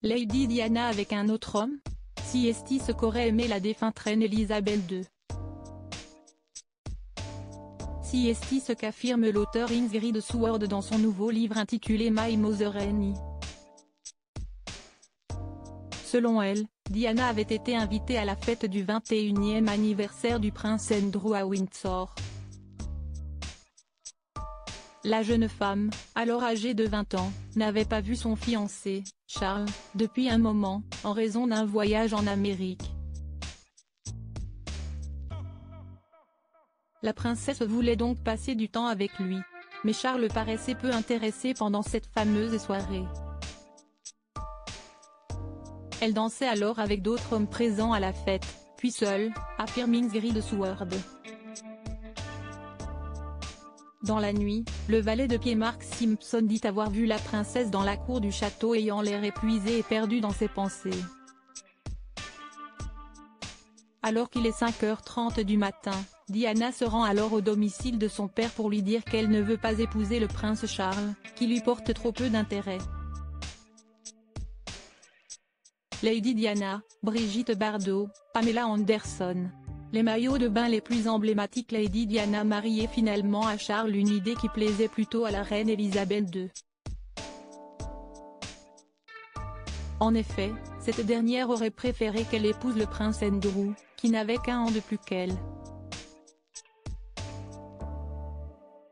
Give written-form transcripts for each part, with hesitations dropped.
Lady Diana avec un autre homme? Si est-ce ce qu'aurait aimé la défunte reine Elisabeth II? Si est-ce ce qu'affirme l'auteur Ingrid Seward dans son nouveau livre intitulé My Mother Annie. Selon elle, Diana avait été invitée à la fête du 21e anniversaire du prince Andrew à Windsor. La jeune femme, alors âgée de 20 ans, n'avait pas vu son fiancé, Charles, depuis un moment, en raison d'un voyage en Amérique. La princesse voulait donc passer du temps avec lui. Mais Charles paraissait peu intéressé pendant cette fameuse soirée. Elle dansait alors avec d'autres hommes présents à la fête, puis seule, affirme Ingrid Seward. Dans la nuit, le valet de pied Mark Simpson dit avoir vu la princesse dans la cour du château ayant l'air épuisée et perdue dans ses pensées. Alors qu'il est 5h30 du matin, Diana se rend alors au domicile de son père pour lui dire qu'elle ne veut pas épouser le prince Charles, qui lui porte trop peu d'intérêt. Lady Diana, Brigitte Bardot, Pamela Anderson. Les maillots de bain les plus emblématiques. Lady Diana mariait finalement à Charles, une idée qui plaisait plutôt à la reine Elisabeth II. En effet, cette dernière aurait préféré qu'elle épouse le prince Andrew, qui n'avait qu'1 an de plus qu'elle.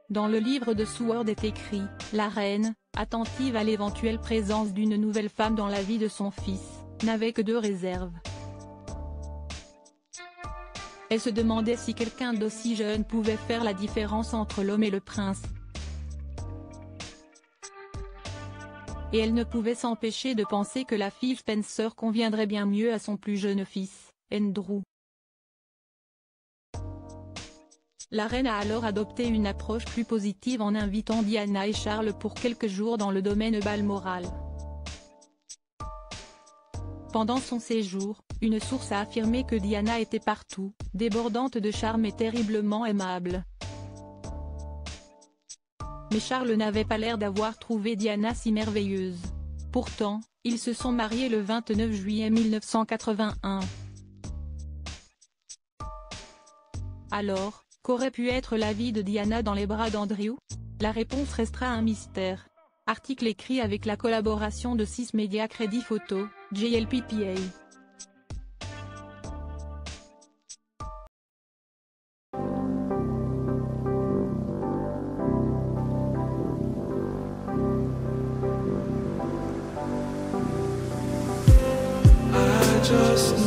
Dans le livre de Seward est écrit, la reine, attentive à l'éventuelle présence d'une nouvelle femme dans la vie de son fils, n'avait que 2 réserves. Elle se demandait si quelqu'un d'aussi jeune pouvait faire la différence entre l'homme et le prince. Et elle ne pouvait s'empêcher de penser que la fille Spencer conviendrait bien mieux à son plus jeune fils, Andrew. La reine a alors adopté une approche plus positive en invitant Diana et Charles pour quelques jours dans le domaine Balmoral. Pendant son séjour, une source a affirmé que Diana était partout, débordante de charme et terriblement aimable. Mais Charles n'avait pas l'air d'avoir trouvé Diana si merveilleuse. Pourtant, ils se sont mariés le 29 juillet 1981. Alors, qu'aurait pu être la vie de Diana dans les bras d'Andrew? La réponse restera un mystère. Article écrit avec la collaboration de 6 médias Crédit Photo, JLPPA. Just